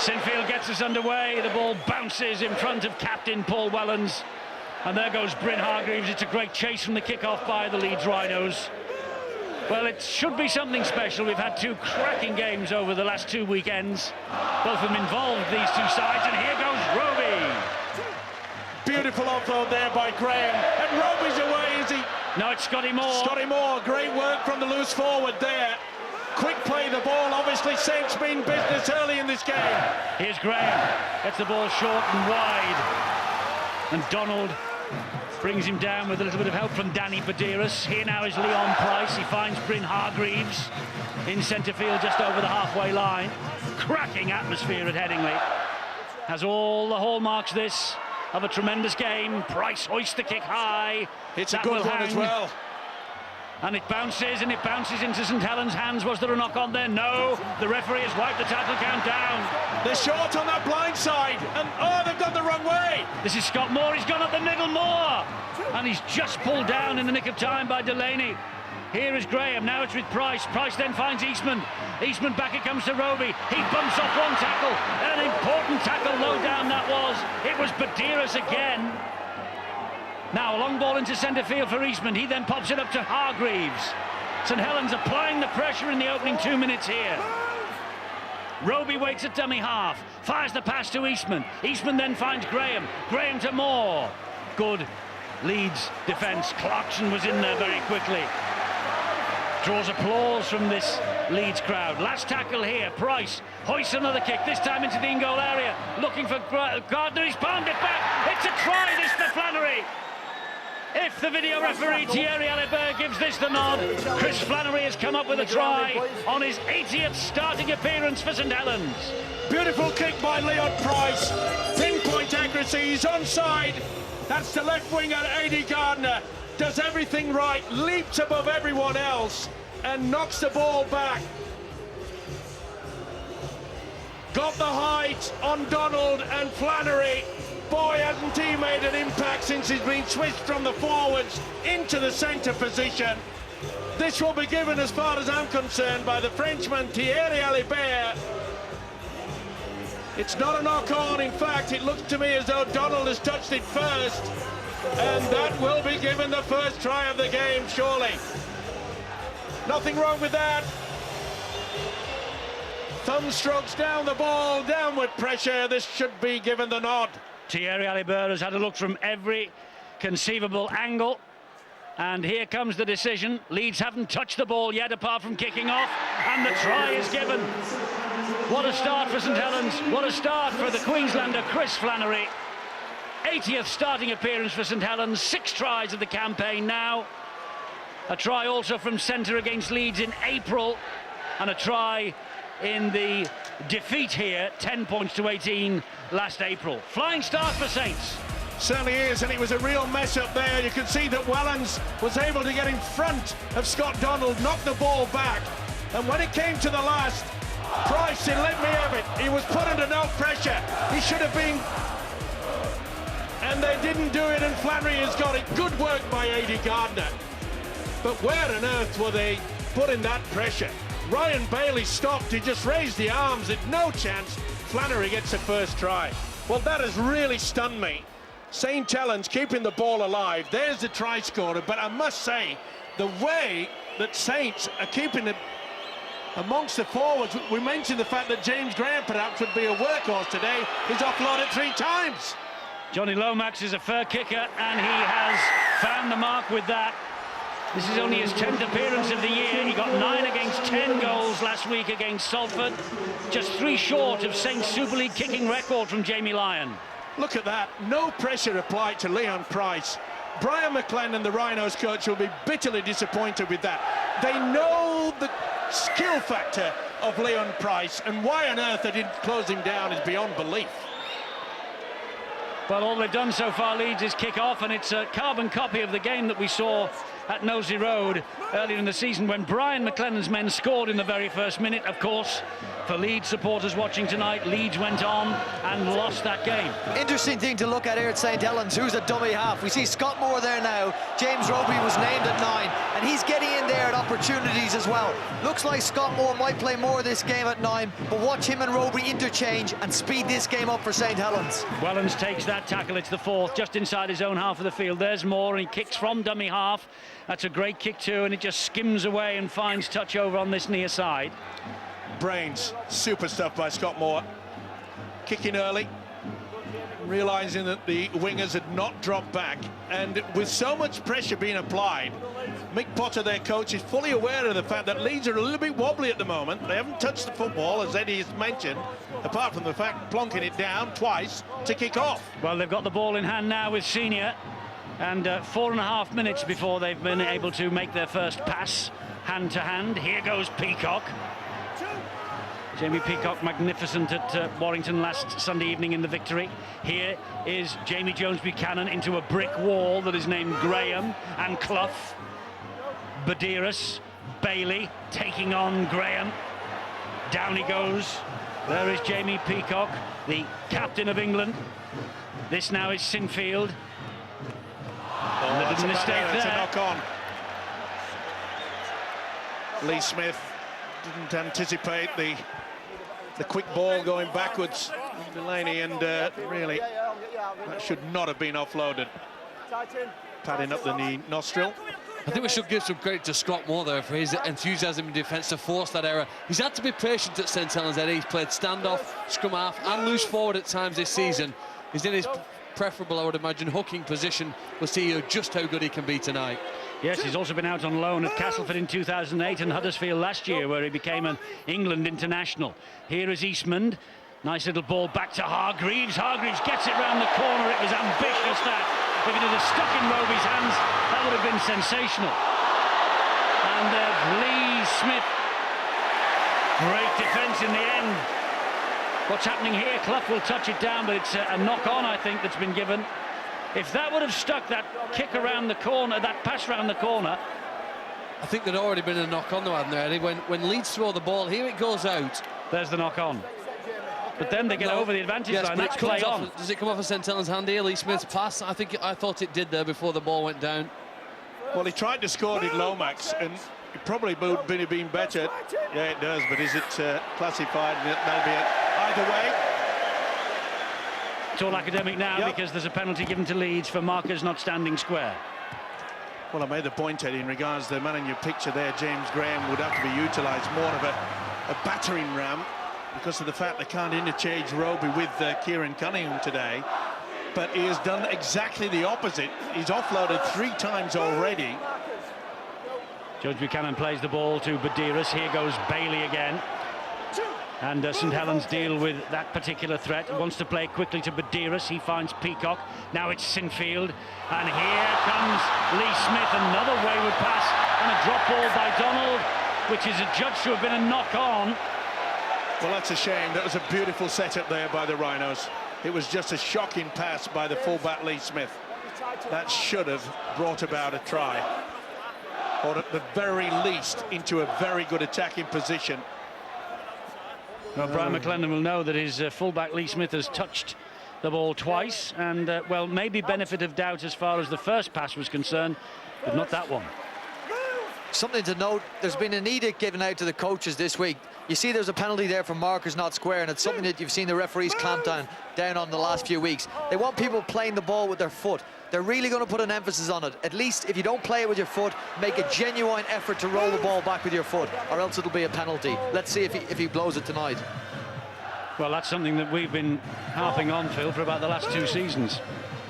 Sinfield gets us underway. The ball bounces in front of captain Paul Wellens. And there goes Bryn Hargreaves. It's a great chase from the kick-off by the Leeds Rhinos. Well, it should be something special. We've had two cracking games over the last 2 weekends. Both of them involved these two sides, and here goes Roby. Beautiful offload there by Graham. And Roby's away, is he? No, it's Scotty Moore. Scotty Moore, great work from the loose forward there. Quick play the ball. Obviously, Saints mean business early in this game. Here's Graham. Gets the ball short and wide. And Donald brings him down with a little bit of help from Danny Badiris. Here now is Leon Price. He finds Bryn Hargreaves in centre field just over the halfway line. Cracking atmosphere at Headingley. Has all the hallmarks, this, of a tremendous game. Price hoists the kick high. It's a good one as well. And it bounces into St Helens' hands. Was there a knock on there? No. The referee has wiped the tackle count down. They're short on that blind side. And, oh, they've gone the wrong way. This is Scott Moore. He's gone up the middle more. And he's just pulled down in the nick of time by Delaney. Here is Graham. Now it's with Price. Price then finds Eastman. Eastman back it comes to Roby. He bumps off one tackle. An important tackle low down that was. It was Badiris again. Now a long ball into centre field for Eastman. He then pops it up to Hargreaves. St Helens applying the pressure in the opening 2 minutes here. Roby waits at dummy half. Fires the pass to Eastman. Eastman then finds Graham. Graham to Moore. Good Leeds defence. Clarkson was in there very quickly. Draws applause from this Leeds crowd. Last tackle here. Price hoists another kick, this time into the in-goal area. Looking for Gardner. He's palmed it back. It's a try, this for Flannery. If the video referee Thierry Alibert gives this the nod, Chris Flannery has come up with a try on his 80th starting appearance for St Helens. Beautiful kick by Leon Price. Pinpoint accuracy. He's onside. That's the left winger, A.D. Gardner. Does everything right, leaps above everyone else and knocks the ball back. Got the height on Donald and Flannery. Boy, hasn't he made an impact since he's been switched from the forwards into the centre position. This will be given, as far as I'm concerned, by the Frenchman Thierry Alibert. It's not a knock-on. In fact, it looks to me as though Donald has touched it first. And that will be given the first try of the game, surely. Nothing wrong with that. Thumb strokes down the ball, downward pressure. This should be given the nod. Thierry Alibert has had a look from every conceivable angle. And here comes the decision. Leeds haven't touched the ball yet, apart from kicking off. And the try is given. What a start for St Helens. What a start for the Queenslander, Chris Flannery. 80th starting appearance for St Helens. 6 tries of the campaign now. A try also from centre against Leeds in April. And a try in the defeat here, 10 points to 18 last April. Flying start for Saints. Certainly is, and it was a real mess up there. You can see that Wellens was able to get in front of Scott Donald, knock the ball back. And when it came to the last, Price said, let me have it. He was put under no pressure. He should have been. And they didn't do it, and Flannery has got it. Good work by A.D. Gardner. But where on earth were they putting that pressure? Ryan Bailey stopped. He just raised the arms. Had no chance. Flannery gets the first try. Well, that has really stunned me. St Helens keeping the ball alive. There's the try scorer. But I must say, the way that Saints are keeping it amongst the forwards, we mentioned the fact that James Graham perhaps would be a workhorse today. He's offloaded 3 times. Johnny Lomax is a fair kicker, and he has found the mark with that. This is only his 10th appearance of the year. He got 9 against 10 goals last week against Salford. Just 3 short of Saints Super League kicking record from Jamie Lyon. Look at that. No pressure applied to Leon Price. Brian McLennan, the Rhinos coach, will be bitterly disappointed with that. They know the skill factor of Leon Price, and why on earth they didn't close him down is beyond belief. Well, all they've done so far, Leeds, is kick off, and it's a carbon copy of the game that we saw at Nosey Road earlier in the season when Brian McLennan's men scored in the very first minute. Of course, for Leeds supporters watching tonight, Leeds went on and lost that game. Interesting thing to look at here at St Helens, who's a dummy half. We see Scott Moore there now. James Roby was named at 9, and he's getting in there at opportunities as well. Looks like Scott Moore might play more of this game at 9, but watch him and Roby interchange and speed this game up for St Helens. Wellens takes that tackle, it's the fourth, just inside his own half of the field. There's Moore, and he kicks from dummy half. That's a great kick too, and it just skims away and finds touch over on this near side. Brains, super stuff by Scott Moore. Kicking early, realising that the wingers had not dropped back, and with so much pressure being applied, Mick Potter, their coach, is fully aware of the fact that Leeds are a little bit wobbly at the moment. They haven't touched the football, as Eddie has mentioned, apart from the fact plonking it down twice to kick off. Well, they've got the ball in hand now with Senior, and 4.5 minutes before they've been able to make their first pass, hand to hand. Here goes Peacock. Jamie Peacock, magnificent at Warrington last Sunday evening in the victory. Here is Jamie Jones-Buchanan into a brick wall that is named Graham and Clough. Badiris, Bailey taking on Graham. Down he goes. There is Jamie Peacock, the captain of England. This now is Sinfield. That's a mistake there. It's a knock on. Lee Smith didn't anticipate the quick ball going backwards. Delaney, and really, that should not have been offloaded. Padding up the knee nostril. I think we should give some credit to Scott Moore there for his enthusiasm in defence to force that error. He's had to be patient at St Helens. He's played standoff, scrum half and loose forward at times this season. He's in his preferable, I would imagine, hooking position. We'll see just how good he can be tonight. Yes, he's also been out on loan at Castleford in 2008 and Huddersfield last year, where he became an England international. Here is Eastman. Nice little ball back to Hargreaves. Hargreaves gets it round the corner. It was ambitious, that. If it had stuck in Roby's hands, that would have been sensational. And Lee Smith. Great defence in the end. What's happening here? Clough will touch it down, but it's a knock-on, I think, that's been given. If that would have stuck, that kick around the corner, that pass around the corner. I think there'd already been a knock-on though, hadn't there, Eddie? When Leeds throw the ball, here it goes out. There's the knock-on. But then they get over the advantage line. That's play on. Does it come off of St Helens' hand here? Lee Smith's pass? I thought it did there before the ball went down. Well, he tried to score, did Lomax, and it probably would have been better. Yeah, it does, but is it classified? That'll be it. Either way. It's all academic now, because there's a penalty given to Leeds for markers not standing square. Well, I made the point, Eddie, in regards to the man in your picture there, James Graham, would have to be utilised more of a battering ram because of the fact they can't interchange Roby with Kieran Cunningham today. But he has done exactly the opposite. He's offloaded 3 times already. George Buchanan plays the ball to Badiris. Here goes Bailey again. And St Helens deal with that particular threat. Wants to play quickly to Badiris. He finds Peacock. Now it's Sinfield. And here comes Lee Smith. Another wayward pass and a drop ball by Donald, which is adjudged to have been a knock-on. Well, that's a shame. That was a beautiful setup there by the Rhinos. It was just a shocking pass by the fullback Lee Smith. That should have brought about a try. Or at the very least, into a very good attacking position. Well, Brian McLennan will know that his fullback Lee Smith has touched the ball twice, and well, maybe benefit of doubt as far as the first pass was concerned, but not that one. Something to note, there's been an edict given out to the coaches this week. You see there's a penalty there for markers not square, and it's something that you've seen the referees clamp down on the last few weeks. They want people playing the ball with their foot. They're really going to put an emphasis on it. At least if you don't play it with your foot, make a genuine effort to roll the ball back with your foot, or else it'll be a penalty. Let's see if he blows it tonight. Well, that's something that we've been harping on, Phil, for about the last 2 seasons,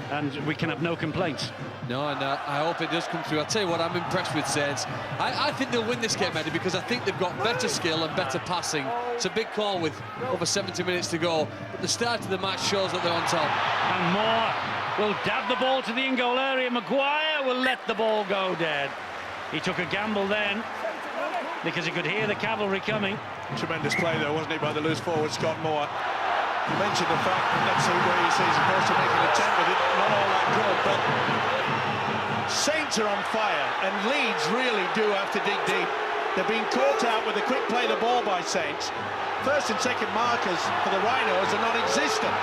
and we can have no complaints. No, and I hope it does come through. I'll tell you what, I'm impressed with Saints. I think they'll win this game, Eddie, because I think they've got better skill and better passing. It's a big call with over 70 minutes to go, but the start of the match shows that they're on top. And Moore will dab the ball to the in-goal area. Maguire will let the ball go dead. He took a gamble then, because he could hear the cavalry coming. Tremendous play, though, wasn't it, by the loose forward, Scott Moore. You mentioned the fact that that's where he says he's supposed to make an attempt with it. Not all that good, but Saints are on fire, and Leeds really do have to dig deep. They're being caught out with a quick play the ball by Saints. First and second markers for the Rhinos are non-existent.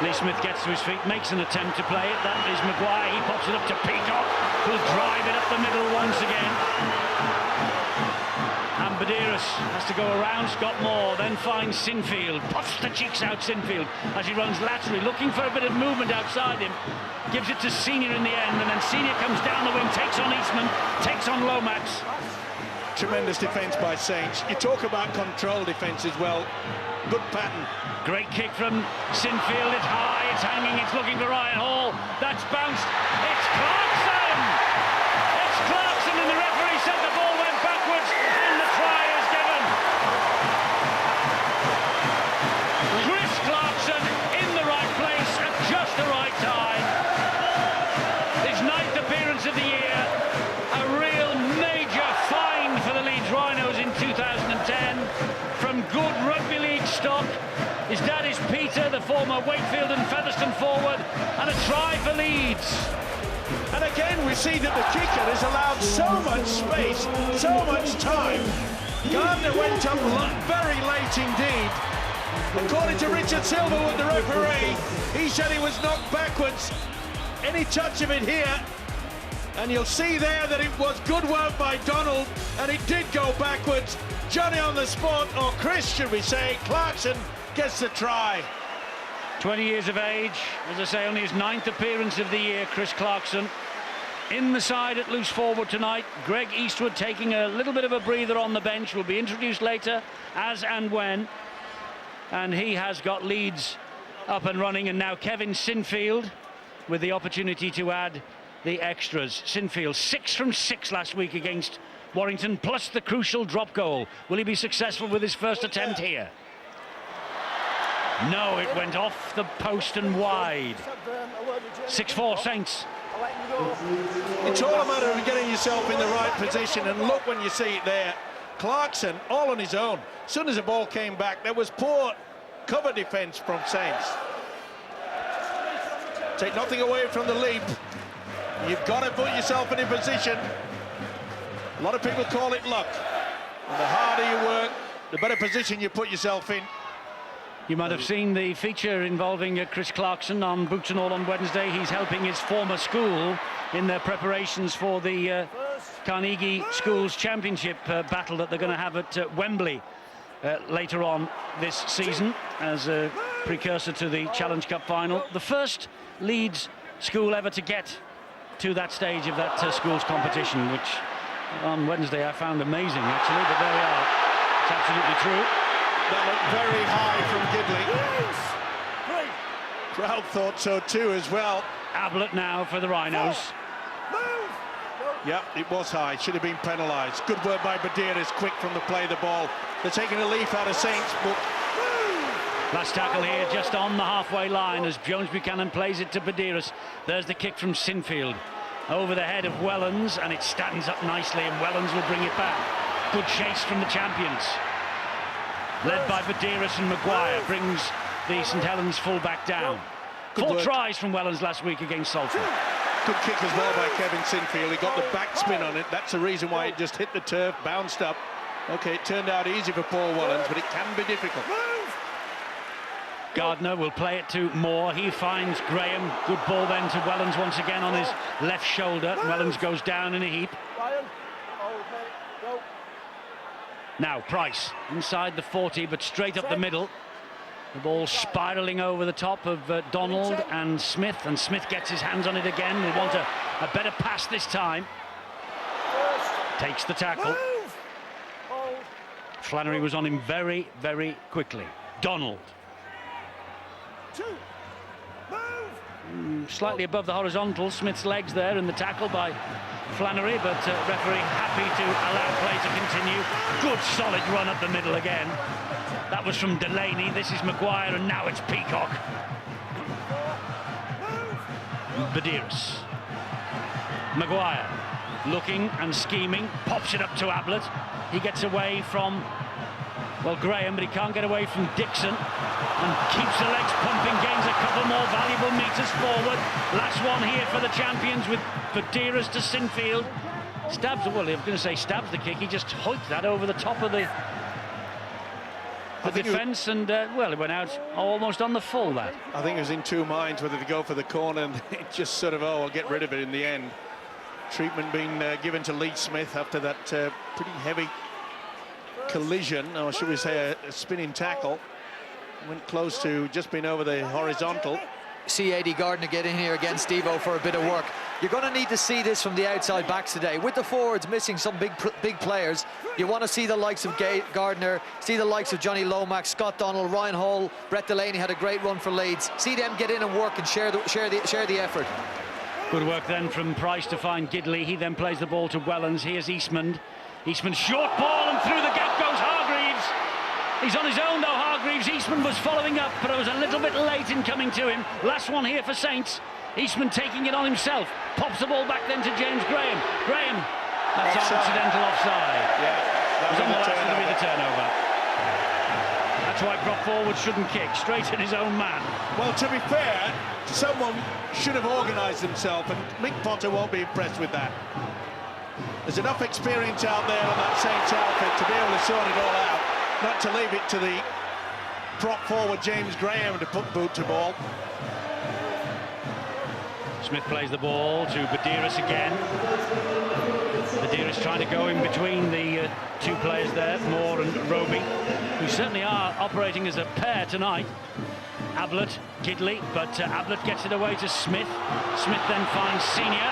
Lee Smith gets to his feet, makes an attempt to play it. That is Maguire. He pops it up to Peacock, who'll drive it up the middle once again. And Badeiros has to go around Scott Moore, then finds Sinfield. Puffs the cheeks out Sinfield as he runs laterally, looking for a bit of movement outside him. Gives it to Senior in the end, and then Senior comes down the wing, takes on Eastman, takes on Lomax. Tremendous defence by Saints. You talk about control defence as well. Good pattern. Great kick from Sinfield. It's high, it's hanging, it's looking for Ryan Hall. That's bounced. It's Clarkson! It's Clarkson, and the referee said the ball went backwards, and the try is given. Chris Clarkson in the right place at just the right time. His 9th appearance of the year. A real major find for the Leeds Rhinos in 2010 from good rugby league stock. His dad is Peter, the former Wakefield and Featherstone forward, and a try for Leeds. And again, we see that the kicker is allowed so much space, so much time. Gardner went up very late indeed. According to Richard Silverwood, the referee, he said he was knocked backwards. Any touch of it here, and you'll see there that it was good work by Donald, and it did go backwards. Johnny on the spot, or Chris, should we say, Clarkson gets the try. 20 years of age, as I say, only his 9th appearance of the year, Chris Clarkson. In the side at loose forward tonight, Greg Eastwood taking a little bit of a breather on the bench, will be introduced later, as and when. And he has got Leeds up and running, and now Kevin Sinfield with the opportunity to add the extras. Sinfield 6 from 6 last week against Warrington, plus the crucial drop goal. Will he be successful with his first attempt here? No, it went off the post and wide. 6-4 Saints. It's all a matter of getting yourself in the right position, and look when you see it there. Clarkson all on his own. As soon as the ball came back, there was poor cover defence from Saints. Take nothing away from the leap. You've got to put yourself in a position. A lot of people call it luck. And the harder you work, the better position you put yourself in. You might have seen the feature involving Chris Clarkson on Boots and All on Wednesday. He's helping his former school in their preparations for the Carnegie Schools Championship battle that they're going to have at Wembley later on this season as a precursor to the Challenge Cup final. The first Leeds school ever to get to that stage of that schools competition, which on Wednesday I found amazing, actually, but there we are. It's absolutely true. That looked very high from Gidley. Crowd thought so too as well. Ablett now for the Rhinos. Yeah, it was high, should have been penalised. Good work by Badeiros, quick from the play of the ball. They're taking a leaf out of Saints, but... Last tackle here, just on the halfway line as Jones Buchanan plays it to Badeiros. There's the kick from Sinfield. Over the head of Wellens, and it stands up nicely, and Wellens will bring it back. Good chase from the champions. Led by Badeiros, and Maguire brings the St Helens full-back down. Four tries from Wellens last week against Salford. Good kick as well by Kevin Sinfield. He got the backspin on it. That's the reason why it just hit the turf, bounced up. OK, it turned out easy for Paul Wellens, but it can be difficult. Gardner will play it to Moore. He finds Graham. Good ball then to Wellens once again on his left shoulder. Wellens goes down in a heap. Now Price inside the 40, but straight up the middle. The ball spiralling over the top of Donald and Smith gets his hands on it again. They want a better pass this time. Takes the tackle. Flannery was on him very, very quickly. Donald. Slightly above the horizontal, Smith's legs there, and the tackle by Flannery, but referee happy to allow play to continue. Good solid run up the middle again. That was from Delaney. This is Maguire, and now it's Peacock. Badeiros. Maguire looking and scheming, pops it up to Ablett. He gets away from Well, Graham, but he can't get away from Dixon and keeps the legs pumping, gains a couple more valuable metres forward. Last one here for the champions with Badeiras to Sinfield. Stabs, well, I'm going to say stabs the kick. He just hoiked that over the top of the defence and, well, it went out almost on the full, that. I think he was in two minds whether to go for the corner, and it just sort of, oh, I'll get rid of it in the end. Treatment being given to Lee Smith after that pretty heavy collision, or should we say a spinning tackle. Went close to just being over the horizontal. See Eddie Gardner get in here against Devo for a bit of work. You're going to need to see this from the outside backs today. With the forwards missing some big players, you want to see the likes of Gardner, see the likes of Johnny Lomax, Scott Donald, Ryan Hall, Brett Delaney had a great run for Leeds. See them get in and work and share the effort. Good work then from Price to find Gidley. He then plays the ball to Wellens. Here's Eastman. Eastman short ball, and through the gap goes Hargreaves. He's on his own though, Hargreaves. Eastman was following up, but it was a little bit late in coming to him. Last one here for Saints. Eastman taking it on himself. Pops the ball back then to James Graham. Graham, that's accidental offside. Yeah, that was almost going to be the turnover. That's why prop forward shouldn't kick, straight at his own man. Well, to be fair, someone should have organised himself, and Mick Potter won't be impressed with that. There's enough experience out there on that Saints outfit to be able to sort it all out, not to leave it to the prop forward James Graham to put boot to ball. Smith plays the ball to Badeiras again. Badeiras trying to go in between the two players there, Moore and Roby, who certainly are operating as a pair tonight. Ablett, Gidley, but Ablett gets it away to Smith. Smith then finds Senior,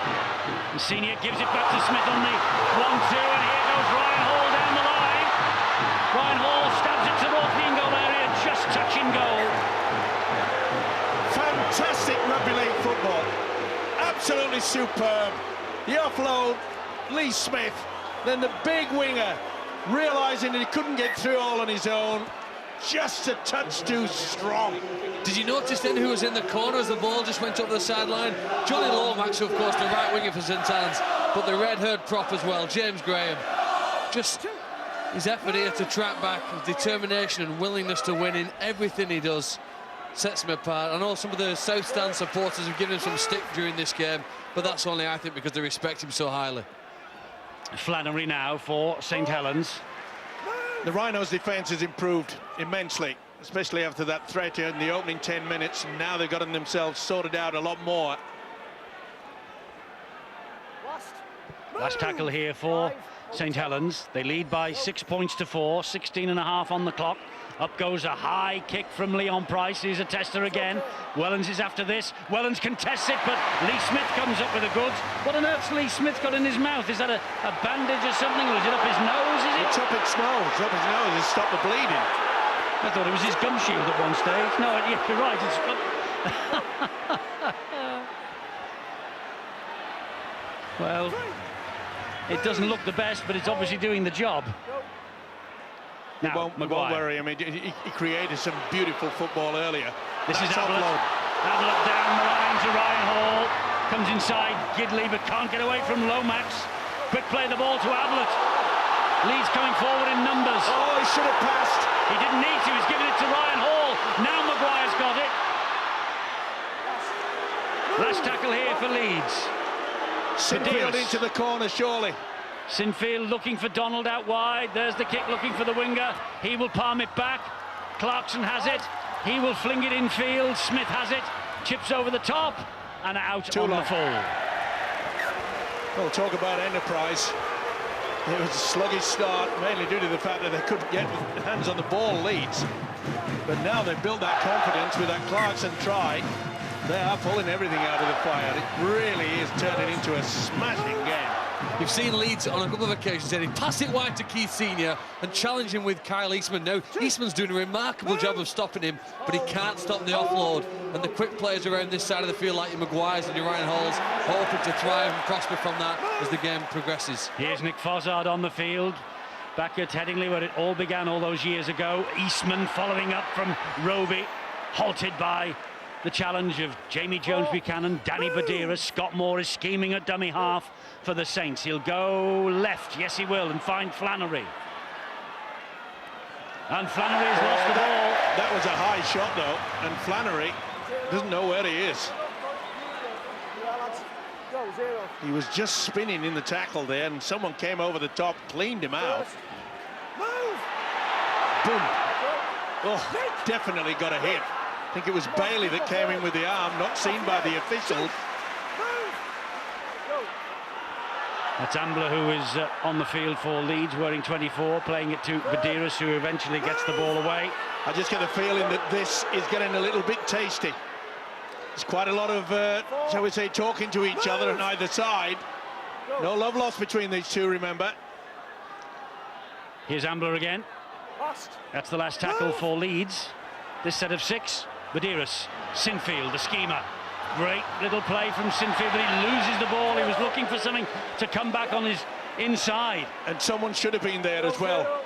and Senior gives it back to Smith on the 1-2, and here goes Ryan Hall down the line. Ryan Hall stabs it towards the in-goal area, just touching goal. Fantastic rugby league football. Absolutely superb. The offload, Lee Smith, then the big winger, realising that he couldn't get through all on his own, just a touch too strong. Did you notice then who was in the corner as the ball just went up the sideline? Johnny Lomax, of course, the right winger for St Helens, but the red-haired prop as well, James Graham. Just his effort here to track back, his determination and willingness to win in everything he does sets him apart. I know some of the South Stand supporters have given him some stick during this game, but that's only, I think, because they respect him so highly. Flannery now for St Helens. The Rhinos' defence has improved immensely, especially after that threat in the opening 10 minutes. Now they've gotten themselves sorted out a lot more. Last tackle here for St Helens. They lead by 6 points to 4, 16.5 on the clock. Up goes a high kick from Leon Price. Here's a tester again. Wellens is after this. Wellens contests it, but Lee Smith comes up with the goods. What on earth's Lee Smith got in his mouth? Is that a bandage or something, or is it up his nose, is it? It's up its nose. It's up his nose. It's stopped the bleeding. I thought it was his gum shield at one stage. No, yeah, you're right. It's well, it doesn't look the best, but it's obviously doing the job. Now, Won't worry. I mean, he created some beautiful football earlier. This is Ablett. Ablett down the line to Ryan Hall. Comes inside Gidley, but can't get away from Lomax. Quick play the ball to Ablett. Leeds coming forward in numbers. Oh, he should have passed. He didn't need to. He's giving it to Ryan Hall. Now Maguire's got it. Last tackle here for Leeds. Sinfield into the corner, surely. Sinfield looking for Donald out wide. There's the kick, looking for the winger. He will palm it back. Clarkson has it. He will fling it infield. Smith has it. Chips over the top and out on the full. Well, talk about enterprise. It was a sluggish start, mainly due to the fact that they couldn't get hands on the ball, Leeds. But now they've built that confidence with that Clarkson try. They are pulling everything out of the fire. It really is turning into a smashing game. You've seen Leeds on a couple of occasions, Eddie, pass it wide to Keith Senior and challenge him with Kyle Eastman. Now, Eastman's doing a remarkable job of stopping him, but he can't stop the offload. And the quick players around this side of the field, like your Maguires and your Ryan Halls, hoping to thrive and prosper from that as the game progresses. Here's Nick Fossard on the field, back at Headingley, where it all began all those years ago. Eastman following up from Roby, halted by the challenge of Jamie Jones-Buchanan, Danny Badeiras. Scott Moore is scheming at dummy half for the Saints. He'll go left, yes he will, and find Flannery. And Flannery has lost the ball. That was a high shot, though, and Flannery doesn't know where he is. He was just spinning in the tackle there, and someone came over the top, cleaned him out. Boom. Oh, definitely got a hit. I think it was Bailey that came in with the arm, not seen by the officials. That's Ambler, who is on the field for Leeds, wearing 24, playing it to Badiris, who eventually gets the ball away. I just get the feeling that this is getting a little bit tasty. There's quite a lot of, shall we say, talking to each other on either side. No love lost between these two, remember. Here's Ambler again. That's the last tackle for Leeds. This set of 6. Badiris, Sinfield, the schemer. Great little play from Sinfield, but he loses the ball. He was looking for something to come back on his inside. And someone should have been there as well.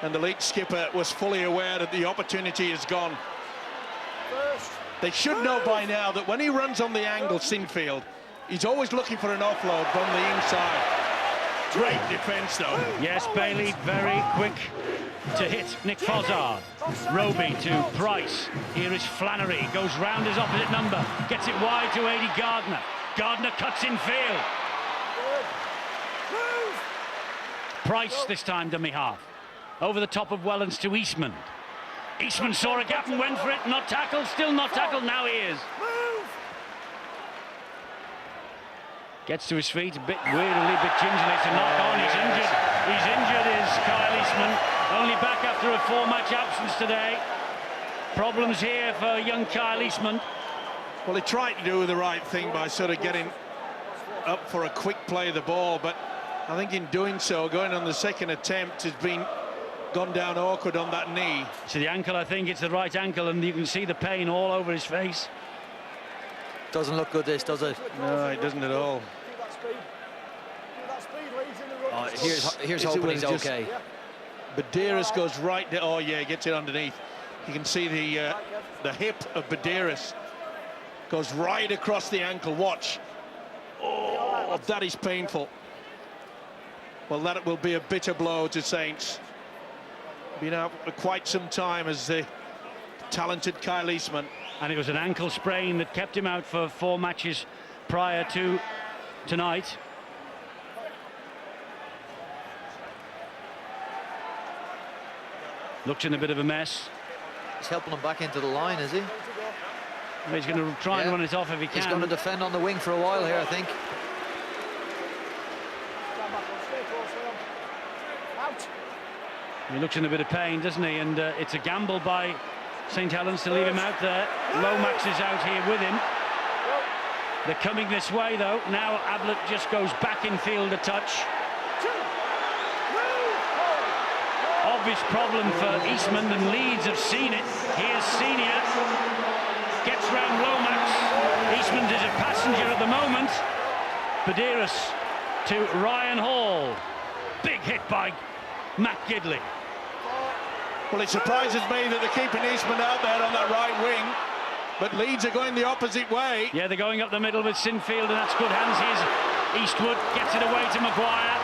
And the Leeds skipper was fully aware that the opportunity is gone. They should know by now that when he runs on the angle, Sinfield, he's always looking for an offload from the inside. Great defence, though. Yes, Bailey, very quick to hit Nick Fozzard. Roby to Price. Here is Flannery, goes round his opposite number, gets it wide to 80 Gardner. Gardner cuts in field. Price this time dummy half. Over the top of Wellens to Eastman. Eastman saw a gap and went for it. Not tackled, still not tackled. Now he is. Gets to his feet a bit weirdly, a bit gingerly. It's a knock on. He's injured. He's injured, is Kyle Eastman. Only back after a 4-match absence today. Problems here for young Kyle Eastman. Well, he tried to do the right thing by sort of getting up for a quick play of the ball, but I think in doing so, going on the second attempt, has gone down awkward on that knee. To the ankle, I think it's the right ankle, and you can see the pain all over his face. Doesn't look good, this, does it? No, it doesn't at all. Oh, here's hoping he's okay. Badiris goes right there. Oh yeah, he gets it underneath. You can see the hip of Badiris goes right across the ankle. Watch. Oh, that is painful. Well, that will be a bitter blow to Saints. Been out for quite some time as the talented Kyle Eastman. And it was an ankle sprain that kept him out for 4 matches prior to tonight. Looks in a bit of a mess. He's helping him back into the line, is he? He's going to try and run it off if he can. He's going to defend on the wing for a while here, I think. He looks in a bit of pain, doesn't he? And it's a gamble by St. Helens to leave him out there. Lomax is out here with him. They're coming this way, though. Now Ablett just goes back in field a touch. Obvious problem for Eastman, and Leeds have seen it. Here's Senior. Gets round Lomax. Eastman is a passenger at the moment. Badiris to Ryan Hall. Big hit by Matt Gidley. Well, it surprises me that they're keeping Eastman out there on that right wing, but Leeds are going the opposite way. Yeah, they're going up the middle with Sinfield, and that's good hands. Here's Eastwood, gets it away to Maguire.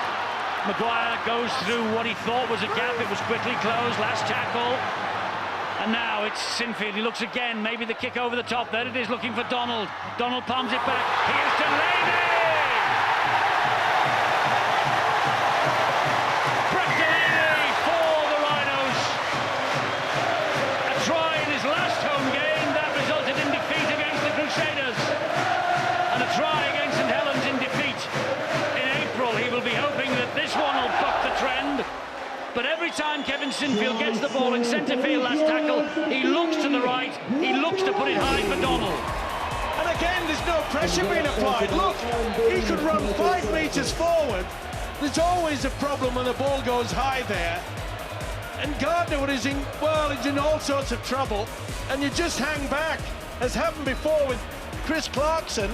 Maguire goes through what he thought was a gap. It was quickly closed, last tackle. And now it's Sinfield. He looks again, maybe the kick over the top. There it is, looking for Donald. Donald palms it back. Here's Delaney! Brett Delaney for the Rhinos. A try in his last home game that resulted in defeat against the Crusaders. And a try against St. Helens in defeat in April. He will be hoping that this one will buck the trend. But every time Kevin Sinfield gets the ball in centre field last tackle, he looks to the right, he looks to put it high for Donald. And again, there's no pressure being applied. Look, he could run 5 metres forward. There's always a problem when the ball goes high there. And Gardner is in all sorts of trouble. And you just hang back, as happened before with Chris Clarkson.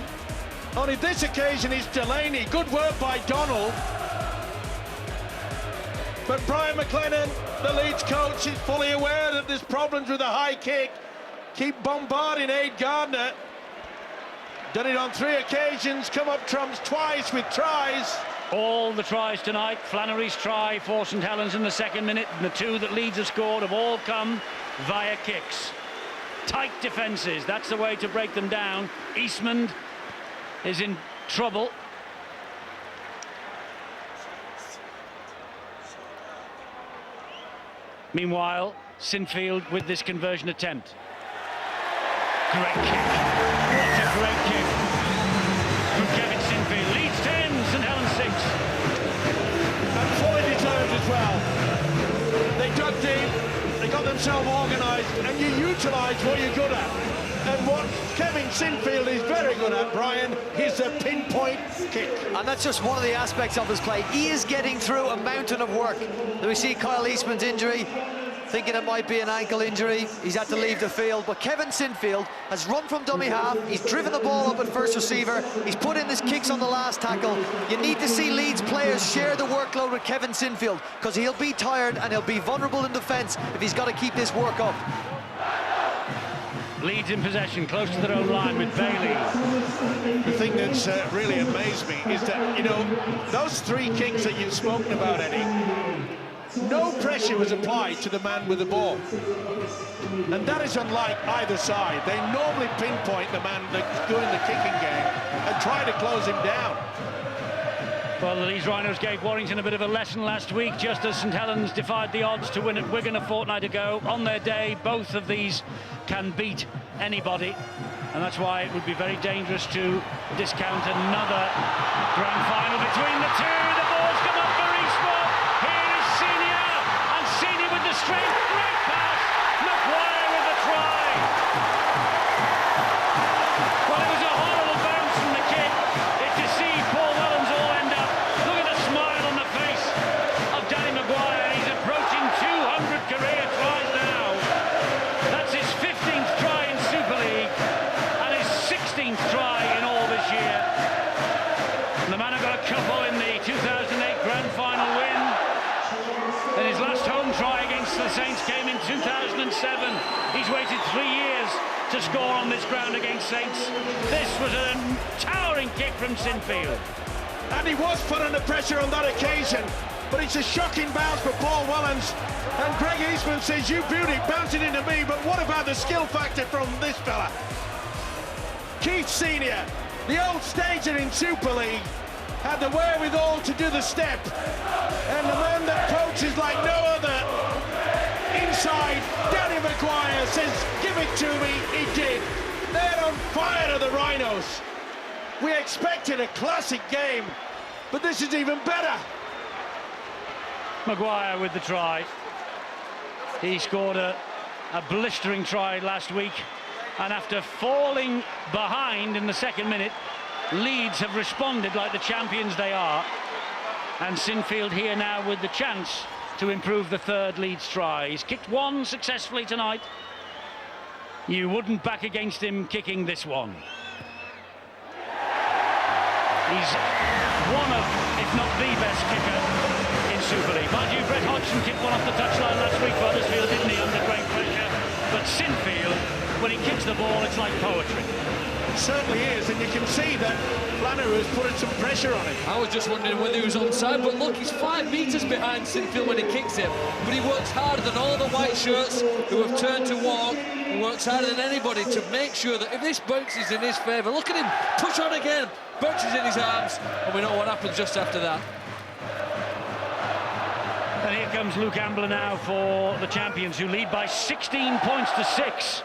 Only this occasion it's Delaney. Good work by Donald. But Brian McLennan, the Leeds coach, is fully aware that there's problems with the high kick. Keep bombarding Aid Gardner. Done it on 3 occasions, come up trumps twice with tries. All the tries tonight, Flannery's try for St Helens in the second minute, and the two that Leeds have scored have all come via kicks. Tight defences, that's the way to break them down. Eastman is in trouble. Meanwhile, Sinfield with this conversion attempt. Great kick. What a great kick from Kevin Sinfield. Leeds 10, St Helens 6. And fully deserved as well. They dug deep, they got themselves organised, and you utilise what you're good at. And what Kevin Sinfield is very good at, Brian, is a pinpoint kick. And that's just one of the aspects of his play. He is getting through a mountain of work. We see Kyle Eastman's injury, thinking it might be an ankle injury. He's had to leave the field, but Kevin Sinfield has run from dummy half. He's driven the ball up at first receiver. He's put in his kicks on the last tackle. You need to see Leeds players share the workload with Kevin Sinfield, because he'll be tired and he'll be vulnerable in defence if he's got to keep this work up. Leeds in possession, close to their own line with Bailey. The thing that's really amazed me is that, you know, those three kicks that you've spoken about, Eddie, no pressure was applied to the man with the ball. And that is unlike either side. They normally pinpoint the man that's doing the kicking game and try to close him down. Well, the Leeds Rhinos gave Warrington a bit of a lesson last week, just as St Helens defied the odds to win at Wigan a fortnight ago. On their day, both of these can beat anybody, and that's why it would be very dangerous to discount another grand final between the two. The ball's come up for Eastman. Here is Senior, and Senior with the strength. Great pass. Maguire with the try. Well, it was a horrible bounce from the kid. It deceived Paul Wellens all end up. Look at the smile on the face of Danny Maguire. He's approaching 200 career tries now. That's his 15th try in Super League and his 16th try in all this year. And the man who got a couple in the 2008 Grand Final win. Then his last home try against the Saints came in 2007. He's waited 3 years to score on this ground against Saints. This was a towering kick from Sinfield. And he was put under pressure on that occasion, but it's a shocking bounce for Paul Wellens. And Greg Eastman says, you beauty, bouncing into me, but what about the skill factor from this fella? Keith Senior, the old stager in Super League, had the wherewithal to do the step. And the man that coaches like no other, inside, Danny Maguire says, give it to me, he did. They're on fire, the Rhinos. We expected a classic game, but this is even better. Maguire with the try. He scored a blistering try last week, and after falling behind in the second minute, Leeds have responded like the champions they are, and Sinfield here now with the chance to improve the third Leeds try. He's kicked one successfully tonight. You wouldn't back against him kicking this one. He's one of, if not the best kicker in Super League. Mind you, Brett Hodgson kicked one off the touchline last week for Huddersfield, didn't he, under great pressure? But Sinfield, when he kicks the ball, it's like poetry. It certainly is, and you can see that Flannery has put some pressure on him. I was just wondering whether he was onside, but look, he's 5 metres behind Sinfield when he kicks him. But he works harder than all the white shirts who have turned to walk. He works harder than anybody to make sure that if this bounces in his favour, look at him, push on again, bounces in his arms, and we know what happens just after that. And here comes Luke Ambler now for the champions, who lead by 16 points to 6.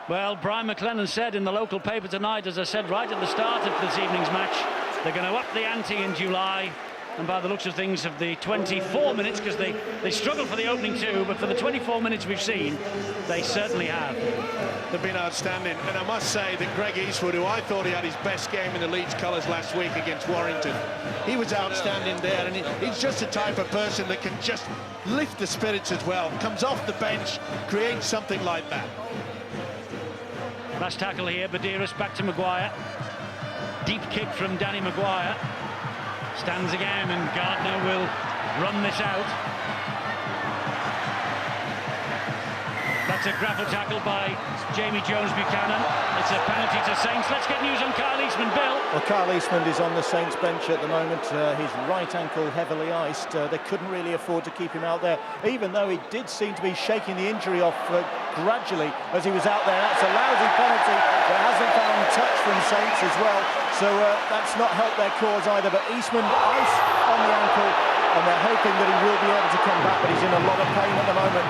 Well, Brian McLennan said in the local paper tonight, as I said right at the start of this evening's match, they're going to up the ante in July. And by the looks of things, of the 24 minutes, because they struggled for the opening two, but for the 24 minutes we've seen, they certainly have. They've been outstanding, and I must say that Greg Eastwood, who I thought he had his best game in the Leeds colours last week against Warrington, he was outstanding there, and he's just the type of person that can just lift the spirits as well. Comes off the bench, creates something like that. Last tackle here, Badiris back to Maguire. Deep kick from Danny Maguire. Stands again, and Gardner will run this out. That's a grapple tackle by Jamie Jones-Buchanan. It's a penalty to Saints. Let's get news on Kyle Eastman. Bill? Well, Kyle Eastman is on the Saints bench at the moment. His right ankle heavily iced. They couldn't really afford to keep him out there, even though he did seem to be shaking the injury off gradually as he was out there. That's a lousy penalty that hasn't found touch from Saints as well. So that's not helped their cause either. But Eastman ice on the ankle, and they're hoping that he will be able to come back, but he's in a lot of pain at the moment.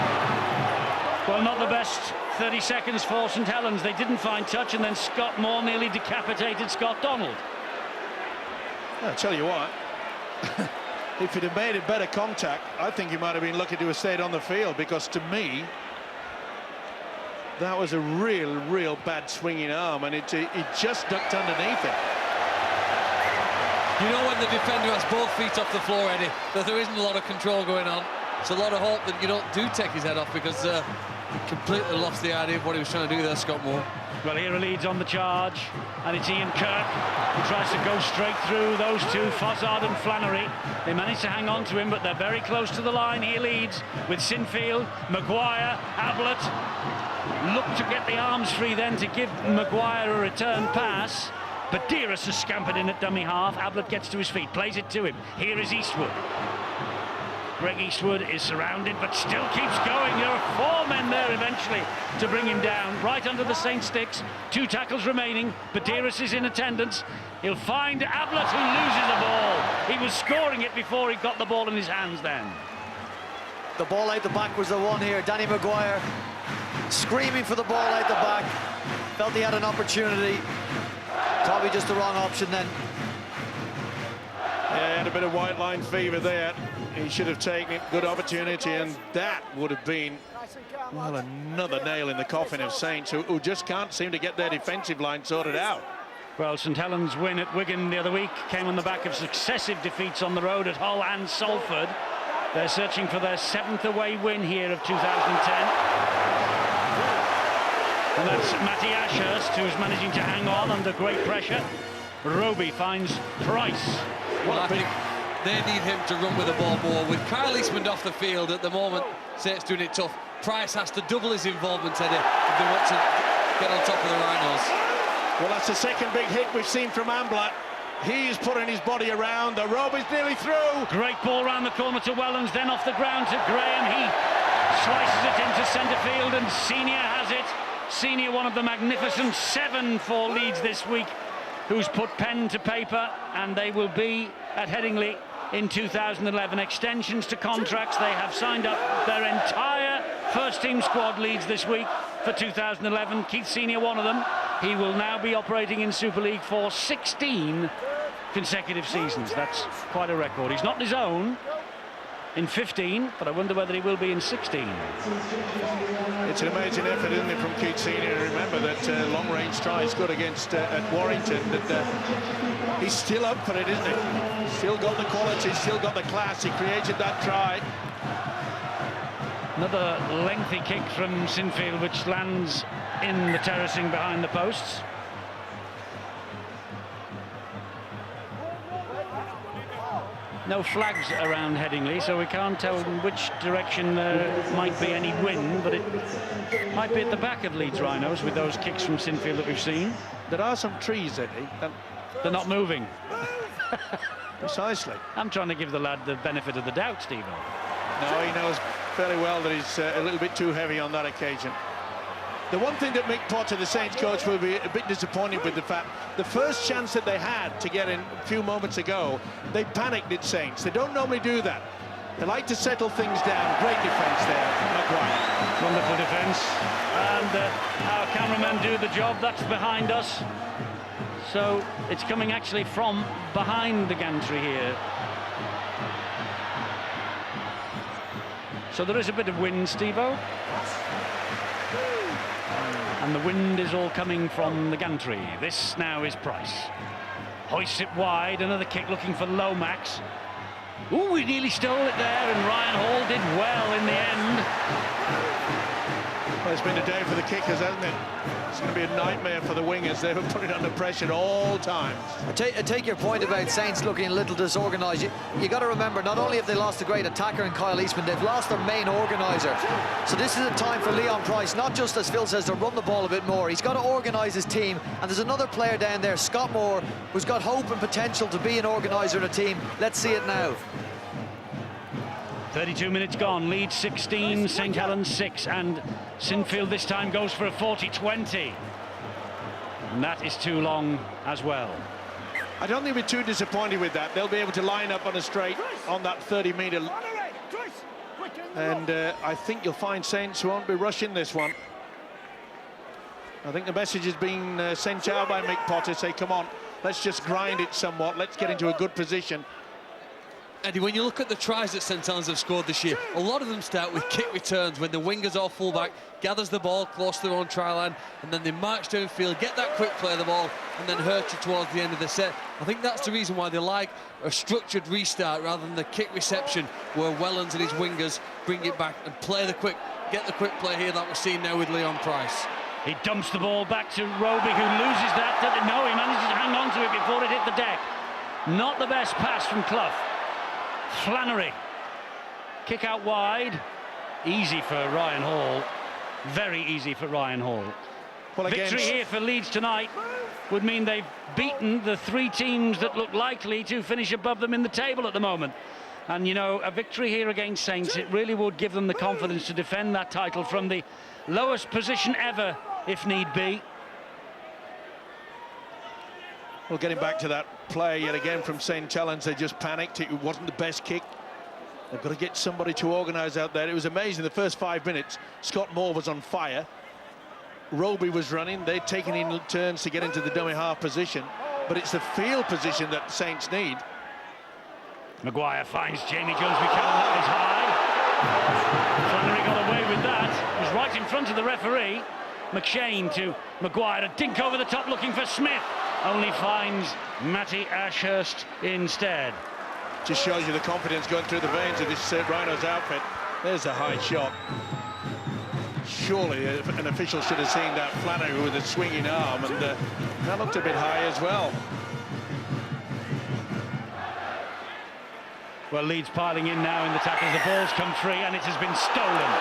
Well, not the best 30 seconds for St Helens. They didn't find touch, and then Scott Moore nearly decapitated Scott Donald. I'll tell you what, if he'd have made a better contact, I think he might have been lucky to have stayed on the field, because to me, that was a real bad swinging arm, and it just ducked underneath it. You know when the defender has both feet off the floor, Eddie, that there isn't a lot of control going on. It's a lot of hope that you don't take his head off, because he completely lost the idea of what he was trying to do there, Scott Moore. Well, here are Leeds on the charge, and it's Ian Kirk who tries to go straight through those two, Fossard and Flannery. They manage to hang on to him, but they're very close to the line. Here Leeds with Sinfield, Maguire, Ablett. Look to get the arms free then to give Maguire a return pass. But Dearest has scampered in at dummy half. Ablett gets to his feet, plays it to him. Here is Eastwood. Greg Eastwood is surrounded, but still keeps going. There are four men there eventually to bring him down, right under the Saint sticks. 2 tackles remaining. Badiris is in attendance. He'll find Ablett, who loses the ball. He was scoring it before he got the ball in his hands then. The ball out the back was the one here. Danny Maguire screaming for the ball out the back. Felt he had an opportunity. Probably just the wrong option then. Yeah, he had a bit of white line fever there. He should have taken it. Good opportunity, and that would have been, well, another nail in the coffin of Saints, who just can't seem to get their defensive line sorted out. Well, St Helens' win at Wigan the other week came on the back of successive defeats on the road at Hull and Salford. They're searching for their 7th away win here of 2010. And that's Matty Ashurst, who's managing to hang on under great pressure. Roby finds Price. Well, I think they need him to run with the ball more. With Kyle Eastman off the field at the moment, Saints doing it tough. Price has to double his involvement, Eddie, if they want to get on top of the Rhinos. Well, that's the second big hit we've seen from Ambler. He's putting his body around. The Roby's nearly through. Great ball round the corner to Wellens, then off the ground to Graham. He slices it into centre field, and Senior has it. Senior, one of the magnificent 7 for Leeds this week, who's put pen to paper, and they will be at Headingley in 2011. Extensions to contracts. They have signed up their entire first-team squad, Leeds, this week for 2011. Keith Senior, one of them. He will now be operating in Super League for 16 consecutive seasons. That's quite a record. He's not on his own in 15, but I wonder whether he will be in 16. It's an amazing effort, isn't it, from Keith Senior? Remember that long-range try he scored against at Warrington. That he's still up for it, isn't he? Still got the quality, still got the class. He created that try. Another lengthy kick from Sinfield, which lands in the terracing behind the posts. No flags around Headingley, so we can't tell in which direction there might be any wind, but it might be at the back of Leeds Rhinos with those kicks from Sinfield that we've seen. There are some trees, Eddie. They're not moving. Precisely. I'm trying to give the lad the benefit of the doubt, Stephen. No, he knows fairly well that he's a little bit too heavy on that occasion. The one thing that Mick Potter, the Saints coach, will be a bit disappointed with the fact the first chance that they had to get in a few moments ago, they panicked at Saints. They don't normally do that. They like to settle things down. Great defence there, Maguire. Wonderful defence. And our cameramen do the job. That's behind us. So it's coming actually from behind the gantry here. So there is a bit of wind, Steve-O. And the wind is all coming from the gantry. This now is Price. Hoists it wide, another kick looking for Lomax. Ooh, he nearly stole it there, and Ryan Hall did well in the end. Well, it's been a day for the kickers, hasn't it? It's going to be a nightmare for the wingers. They were putting under pressure all times. I take your point about Saints looking a little disorganised. You got to remember, not only have they lost a great attacker in Kyle Eastman, they've lost their main organiser. So this is a time for Leon Price, not just, as Phil says, to run the ball a bit more. He's got to organise his team. And there's another player down there, Scott Moore, who's got hope and potential to be an organiser in a team. Let's see it now. 32 minutes gone, Leeds 16, St Helens 6, and Sinfield this time goes for a 40-20. And that is too long as well. I don't think we're too disappointed with that. They'll be able to line up on a straight on that 30-metre. And I think you'll find Saints won't be rushing this one. I think the message is being sent out by Mick Potter, say, come on, let's just grind it somewhat, let's get into a good position. Eddie, when you look at the tries that St Helens have scored this year, a lot of them start with kick returns when the wingers or fullback gathers the ball close to their own try line, and then they march downfield, get that quick play of the ball, and then hurt you towards the end of the set. I think that's the reason why they like a structured restart rather than the kick reception, where Wellens and his wingers bring it back and get the quick play here that we're seeing now with Leon Price. He dumps the ball back to Roby, who loses that. No, he manages to hang on to it before it hit the deck. Not the best pass from Clough. Flannery, kick out wide, easy for Ryan Hall, very easy for Ryan Hall. Well, victory here for Leeds tonight would mean they've beaten the three teams that look likely to finish above them in the table at the moment. And you know, a victory here against Saints, it really would give them the confidence to defend that title from the lowest position ever, if need be. Well, getting back to that play yet again from St Helens, they just panicked. It wasn't the best kick. They've got to get somebody to organise out there. It was amazing. The first 5 minutes, Scott Moore was on fire. Roby was running. They'd taken in turns to get into the dummy half position. But it's the field position that Saints need. Maguire finds Jamie Jones-Buchanan. That is high. Flannery got away with that. It was right in front of the referee. McShane to Maguire. A dink over the top looking for Smith. Only finds Matty Ashurst instead. Just shows you the confidence going through the veins of this Rhinos outfit. There's a high shot. Surely an official should have seen that. Flannery with a swinging arm, and that looked a bit high as well. Well, Leeds piling in now in the tackles. The ball's come free and it has been stolen,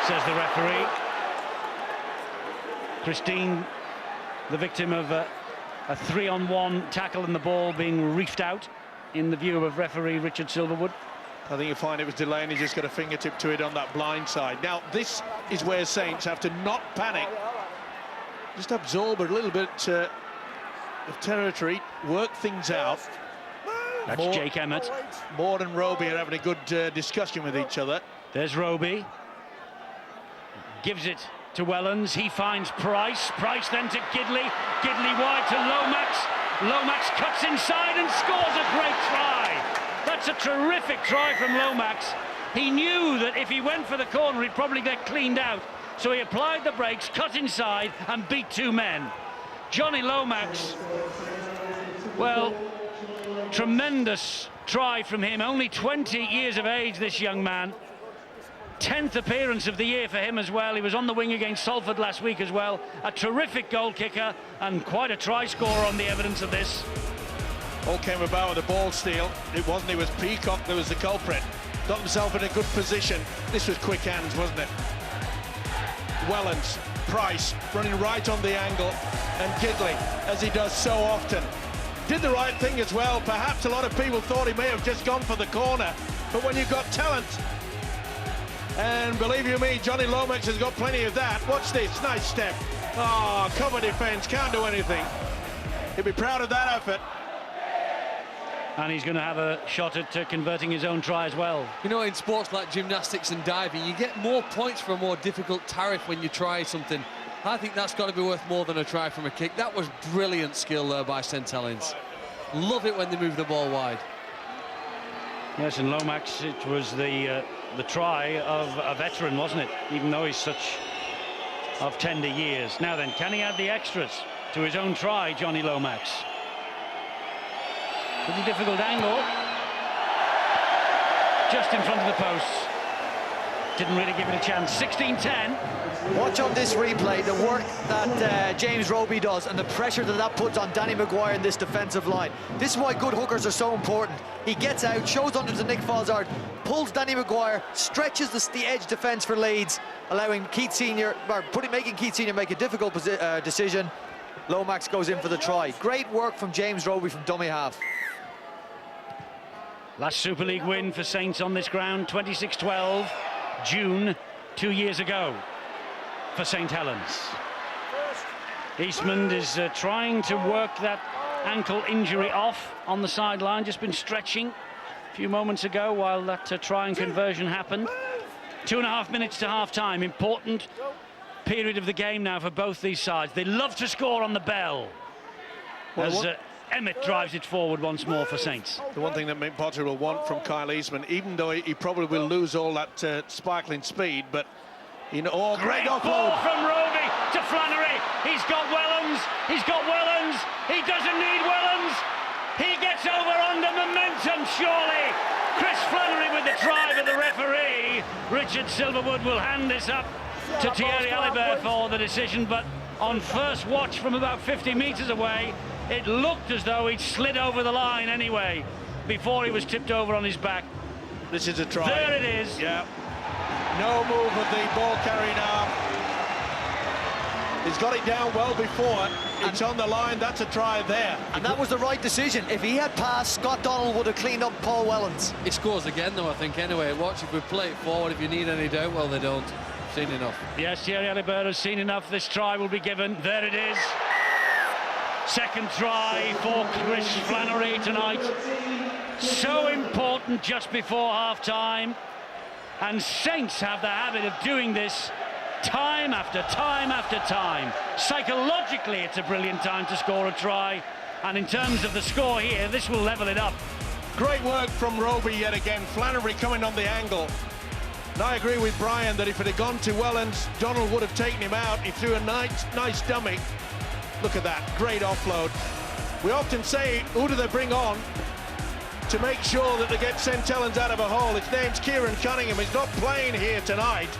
says the referee. Christine, the victim of a 3-on-1 tackle and the ball being reefed out in the view of referee Richard Silverwood. I think you find it was Delaney just got a fingertip to it on that blind side. Now, this is where Saints have to not panic, just absorb a little bit of territory, work things out. That's Jake Emmett. Moore and Roby are having a good discussion with each other. There's Roby. Gives it to Wellens. He finds Price. Price then to Gidley. Gidley wide to Lomax. Lomax cuts inside and scores a great try. That's a terrific try from Lomax. He knew that if he went for the corner, he'd probably get cleaned out. So he applied the brakes, cut inside, and beat two men. Johnny Lomax, well, tremendous try from him. Only 20 years of age, this young man. 10th appearance of the year for him as well. He was on the wing against Salford last week as well. A terrific goal kicker and quite a try scorer on the evidence of this. All came about with a ball steal. It wasn't, it was Peacock that was the culprit. Got himself in a good position. This was quick hands, wasn't it? Wellens, Price running right on the angle, and Gidley, as he does so often, did the right thing as well. Perhaps a lot of people thought he may have just gone for the corner, but when you've got talent, and believe you me, Johnny Lomax has got plenty of that. Watch this, nice step. Oh, cover defence, can't do anything. He'll be proud of that effort. And he's going to have a shot at converting his own try as well. You know, in sports like gymnastics and diving, you get more points for a more difficult tariff when you try something. I think that's got to be worth more than a try from a kick. That was brilliant skill there by St Helens. Love it when they move the ball wide. Yes, and Lomax, it was the try of a veteran, wasn't it? Even though he's such of tender years. Now then, can he add the extras to his own try, Johnny Lomax? Pretty difficult angle. Just in front of the posts. didn't really give it a chance. 16-10. Watch on this replay the work that James Roby does and the pressure that puts on Danny Maguire in this defensive line. This is why good hookers are so important. He gets out, shows under to Nick Fossard, pulls Danny Maguire, stretches the edge defence for Leeds, allowing Keith Senior, or making Keith Senior make a difficult decision. Lomax goes in for the try. Great work from James Roby from dummy half. Last Super League win for Saints on this ground, 26-12, June 2 years ago for St Helens. Eastman is trying to work that ankle injury off on the sideline, just been stretching a few moments ago while that try and conversion happened. 2.5 minutes to half-time, important period of the game now for both these sides. They love to score on the bell as Emmett drives it forward once more for Saints. The one thing that Mick Potter will want from Kyle Eastman, even though he probably will lose all that sparkling speed, but great ball from Roby to Flannery. He's got Wellens. He doesn't need Wellens. He gets over under momentum, surely. Chris Flannery with the try, but the referee, Richard Silverwood, will hand this up to Thierry Alibert for the decision, but on first watch from about 50 metres away, it looked as though he'd slid over the line anyway before he was tipped over on his back. This is a try. There it is. Yeah. No move of the ball carrying arm. He's got it down well before. It's on the line. That's a try there. And that was the right decision. If he had passed, Scott Donald would have cleaned up Paul Wellens. He scores again, though, I think, anyway. Watch, if we play it forward, if you need any doubt, well, they don't. Seen enough. Yes, Thierry Alibert has seen enough. This try will be given. There it is. Second try for Chris Flannery tonight. So important just before half-time. And Saints have the habit of doing this time after time after time. Psychologically, it's a brilliant time to score a try. And in terms of the score here, this will level it up. Great work from Roby yet again. Flannery coming on the angle. And I agree with Brian that if it had gone to Wellens, Donald would have taken him out. He threw a nice dummy. Look at that, great offload. We often say, who do they bring on to make sure that they get St Helens out of a hole? His name's Kieran Cunningham. He's not playing here tonight,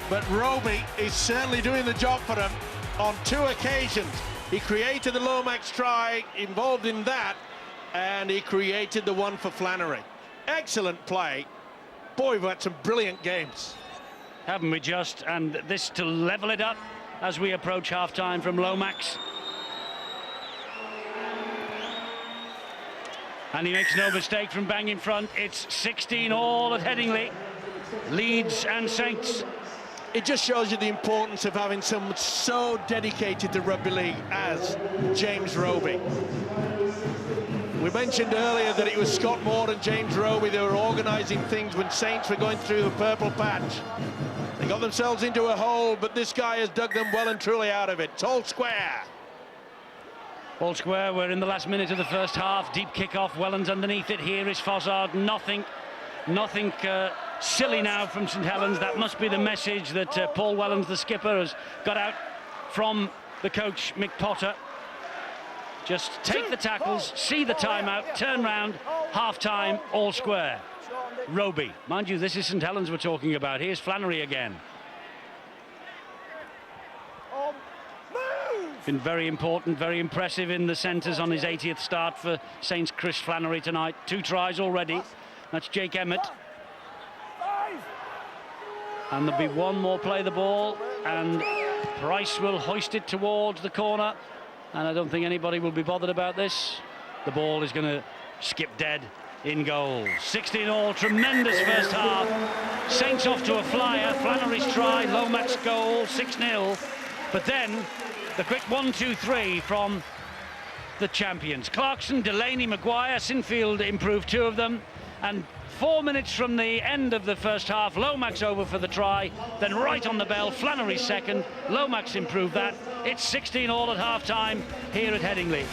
but Roby is certainly doing the job for him on 2 occasions. He created the Lomax try, involved in that, and he created the one for Flannery. Excellent play. Boy, we've had some brilliant games. Haven't we just? And this to level it up as we approach half-time from Lomax. And he makes no mistake from bang in front. It's 16-all at Headingley. Leeds and Saints. It just shows you the importance of having someone so dedicated to rugby league as James Roby. We mentioned earlier that it was Scott Moore and James Roby. They were organising things when Saints were going through the purple patch. They got themselves into a hole, but this guy has dug them well and truly out of it. It's all square. All square, we're in the last minute of the first half. Deep kick-off, Wellens underneath it. Here is Fossard. Nothing silly now from St Helens. That must be the message that Paul Wellens, the skipper, has got out from the coach, Mick Potter. Just take the tackles, see the timeout, turn round, half-time, all square. Roby. Mind you, this is St Helens we're talking about. Here's Flannery again. Been very important, very impressive in the centres on his 80th start for Saints Chris Flannery tonight. 2 tries already. That's Jake Emmett. And there'll be one more play the ball, and Price will hoist it towards the corner. And I don't think anybody will be bothered about this. The ball is going to skip dead in goal. 16-all, tremendous first half. Saints off to a flyer. Flannery's try, Lomax goal, 6-0. But then the quick 1-2-3 from the champions. Clarkson, Delaney, Maguire, Sinfield improved 2 of them. And 4 minutes from the end of the first half, Lomax over for the try, then right on the bell, Flannery's second. Lomax improved that. It's 16-all at half-time here at Headingley.